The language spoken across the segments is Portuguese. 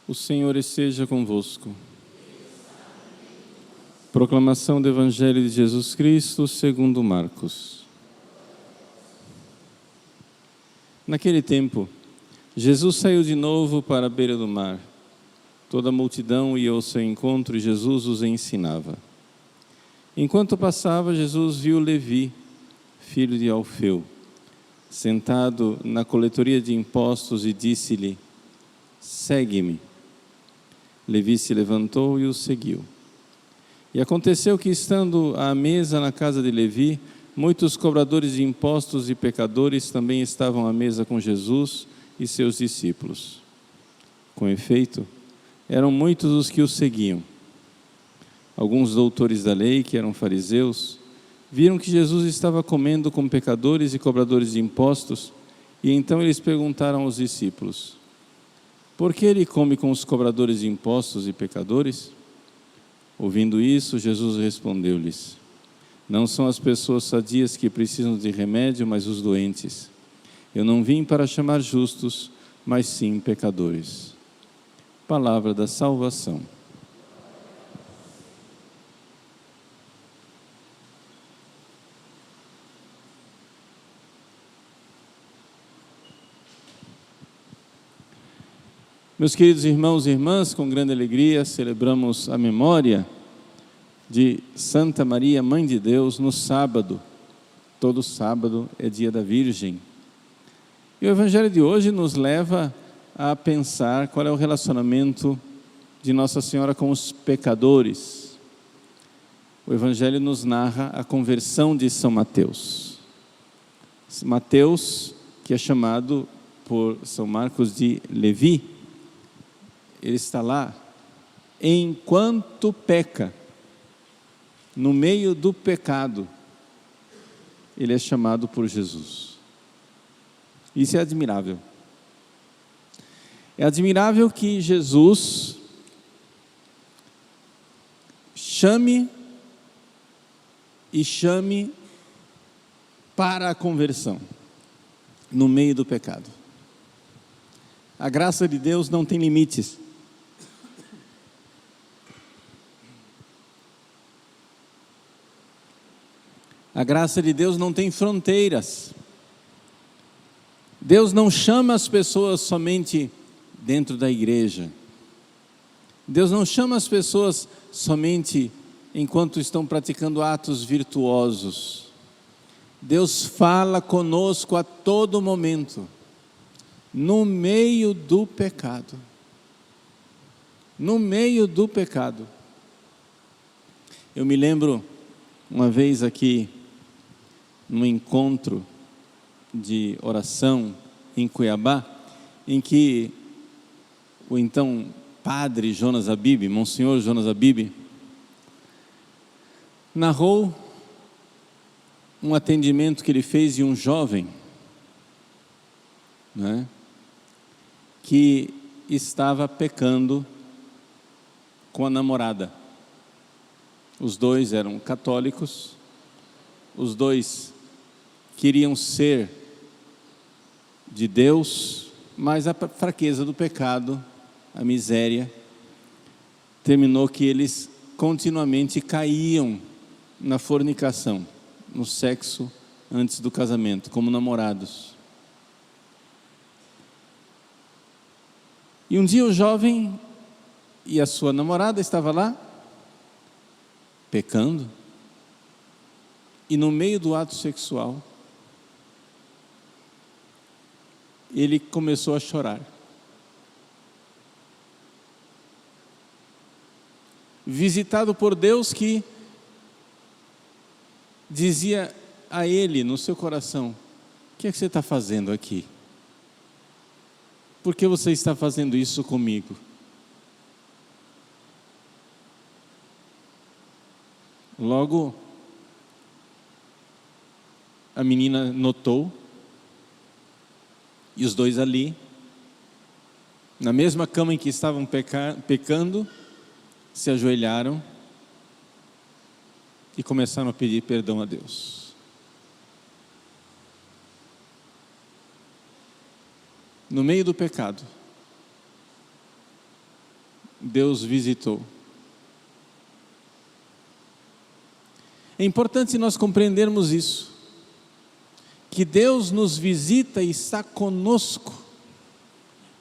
O Senhor esteja convosco. Proclamação do Evangelho de Jesus Cristo segundo Marcos. Naquele tempo, Jesus saiu de novo para a beira do mar. Toda a multidão ia ao seu encontro e Jesus os ensinava. Enquanto passava, Jesus viu Levi, filho de Alfeu, sentado na coletoria de impostos e disse-lhe: "Segue-me." Levi se levantou e o seguiu. E aconteceu que, estando à mesa na casa de Levi, muitos cobradores de impostos e pecadores também estavam à mesa com Jesus e seus discípulos. Com efeito, eram muitos os que o seguiam. Alguns doutores da lei, que eram fariseus, viram que Jesus estava comendo com pecadores e cobradores de impostos, e então eles perguntaram aos discípulos: "Por que ele come com os cobradores de impostos e pecadores?" Ouvindo isso, Jesus respondeu-lhes: "Não são as pessoas sadias que precisam de remédio, mas os doentes. Eu não vim para chamar justos, mas sim pecadores." Palavra da salvação. Meus queridos irmãos e irmãs, com grande alegria celebramos a memória de Santa Maria, Mãe de Deus, no sábado. Todo sábado é dia da Virgem. E o Evangelho de hoje nos leva a pensar qual é o relacionamento de Nossa Senhora com os pecadores. O Evangelho nos narra a conversão de São Mateus. Mateus, que é chamado por São Marcos de Levi, ele está lá enquanto peca, no meio do pecado, ele é chamado por Jesus. Isso é admirável. É admirável que Jesus chame para a conversão, no meio do pecado. A graça de Deus não tem limites. A graça de Deus não tem fronteiras. Deus não chama as pessoas somente dentro da igreja. Deus não chama as pessoas somente enquanto estão praticando atos virtuosos. Deus fala conosco a todo momento, no meio do pecado. No meio do pecado. Eu me lembro uma vez aqui, num encontro de oração em Cuiabá, em que o então padre Jonas Abib, Monsenhor Jonas Abib, narrou um atendimento que ele fez de um jovem, né, que estava pecando com a namorada. Os dois eram católicos, os dois queriam ser de Deus, mas a fraqueza do pecado, a miséria, terminou que eles continuamente caíam na fornicação, no sexo antes do casamento, como namorados. E um dia o jovem e a sua namorada estavam lá, pecando, e no meio do ato sexual, ele começou a chorar. Visitado por Deus, que dizia a ele no seu coração: "O que é que você está fazendo aqui? Por que você está fazendo isso comigo?" Logo, a menina notou, e os dois ali, na mesma cama em que estavam pecando, se ajoelharam e começaram a pedir perdão a Deus. No meio do pecado, Deus visitou. É importante nós compreendermos isso, que Deus nos visita e está conosco,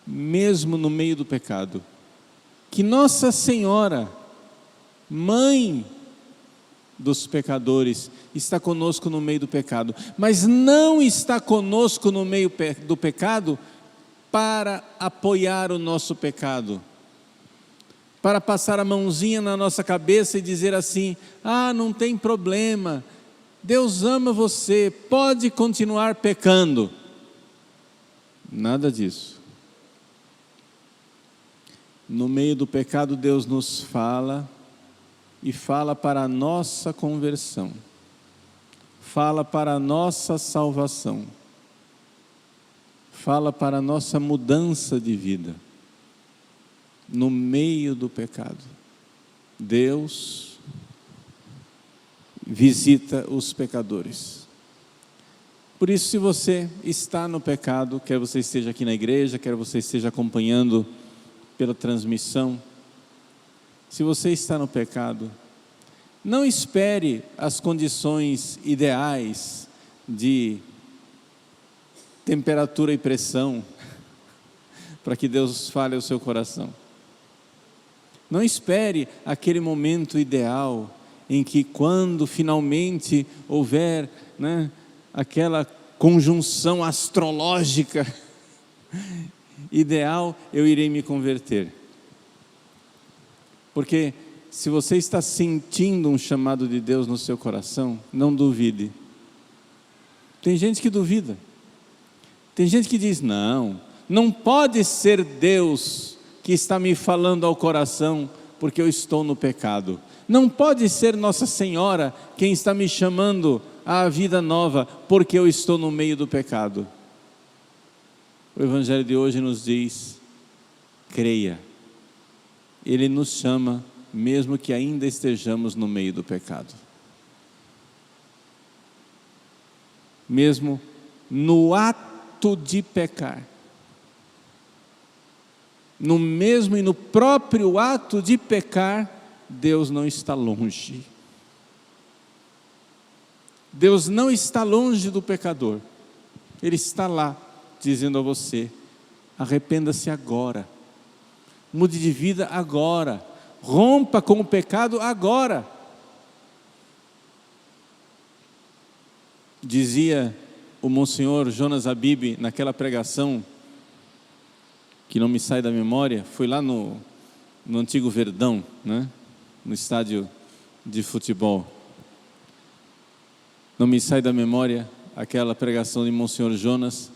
mesmo no meio do pecado. Que Nossa Senhora, Mãe dos pecadores, está conosco no meio do pecado, mas não está conosco no meio do pecado para apoiar o nosso pecado, para passar a mãozinha na nossa cabeça e dizer assim: ah, não tem problema, Deus ama você, pode continuar pecando. Nada disso. No meio do pecado, Deus nos fala, e fala para a nossa conversão, fala para a nossa salvação, fala para a nossa mudança de vida. No meio do pecado, Deus visita os pecadores. Por isso, se você está no pecado, quer você esteja aqui na igreja, quer você esteja acompanhando pela transmissão, se você está no pecado, não espere as condições ideais de temperatura e pressão para que Deus fale ao seu coração. Não espere aquele momento ideal em que, quando finalmente houver, aquela conjunção astrológica ideal, eu irei me converter. Porque se você está sentindo um chamado de Deus no seu coração, não duvide. Tem gente que duvida. Tem gente que diz: não pode ser Deus que está me falando ao coração, porque eu estou no pecado. Não pode ser Nossa Senhora quem está me chamando à vida nova, porque eu estou no meio do pecado. O Evangelho de hoje nos diz: creia. Ele nos chama, mesmo que ainda estejamos no meio do pecado. Mesmo no ato de pecar. No mesmo e no próprio ato de pecar, Deus não está longe. Deus não está longe do pecador. Ele está lá, dizendo a você: arrependa-se agora. Mude de vida agora. Rompa com o pecado agora. Dizia o Monsenhor Jonas Abib naquela pregação, que não me sai da memória, foi lá no antigo Verdão, no estádio de futebol. Não me sai da memória aquela pregação de Monsenhor Jonas,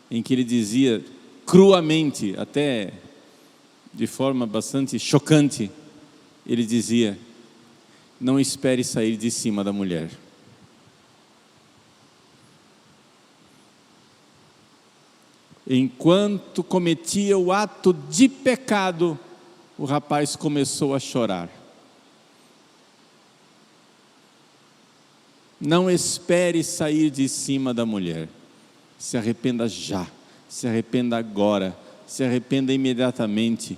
em que ele dizia cruamente, até de forma bastante chocante, ele dizia: não espere sair de cima da mulher. Enquanto cometia o ato de pecado, o rapaz começou a chorar. Não espere sair de cima da mulher. Se arrependa já, se arrependa agora, se arrependa imediatamente.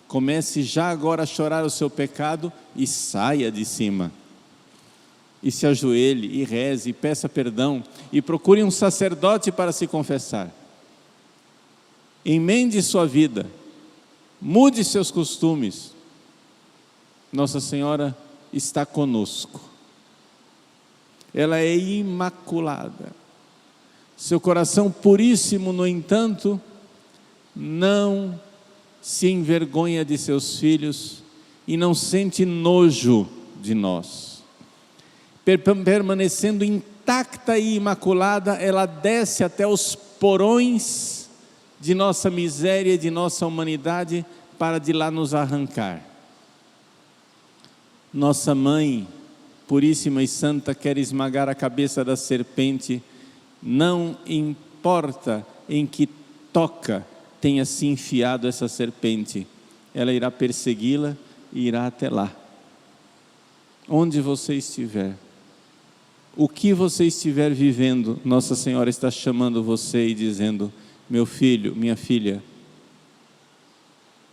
Comece já agora a chorar o seu pecado e saia de cima. E se ajoelhe, e reze, e peça perdão, e procure um sacerdote para se confessar. Emende sua vida, mude seus costumes. Nossa Senhora está conosco. Ela é imaculada. Seu coração puríssimo, no entanto, não se envergonha de seus filhos e não sente nojo de nós. Permanecendo intacta e imaculada, ela desce até os porões de nossa miséria e de nossa humanidade para de lá nos arrancar. Nossa Mãe, puríssima e santa, quer esmagar a cabeça da serpente, não importa em que toca tenha se enfiado essa serpente, ela irá persegui-la e irá até lá. Onde você estiver, o que você estiver vivendo, Nossa Senhora está chamando você e dizendo: meu filho, minha filha,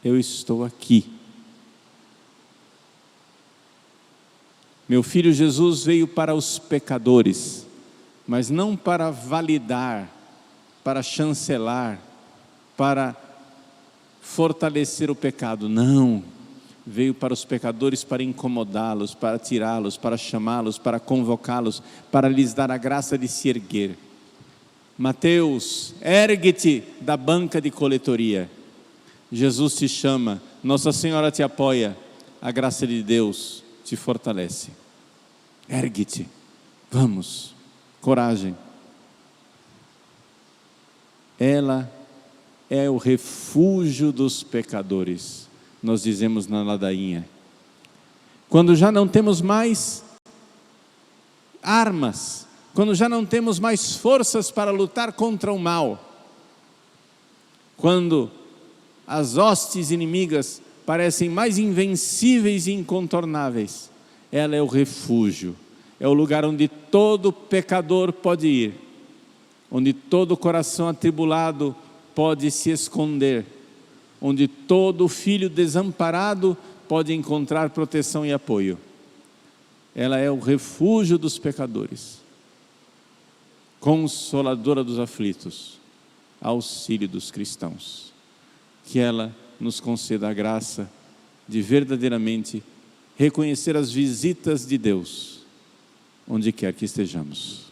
eu estou aqui. Meu filho Jesus veio para os pecadores, mas não para validar, para chancelar, para fortalecer o pecado. Não, veio para os pecadores para incomodá-los, para tirá-los, para chamá-los, para convocá-los, para lhes dar a graça de se erguer. Mateus, ergue-te da banca de coletoria. Jesus te chama, Nossa Senhora te apoia, a graça de Deus te fortalece. Ergue-te, vamos, coragem. Ela é o refúgio dos pecadores, nós dizemos na ladainha. Quando já não temos mais armas, quando já não temos mais forças para lutar contra o mal, quando as hostes inimigas parecem mais invencíveis e incontornáveis, ela é o refúgio, é o lugar onde todo pecador pode ir, onde todo coração atribulado pode se esconder, onde todo filho desamparado pode encontrar proteção e apoio. Ela é o refúgio dos pecadores, consoladora dos aflitos, auxílio dos cristãos. Que ela nos conceda a graça de verdadeiramente reconhecer as visitas de Deus, onde quer que estejamos.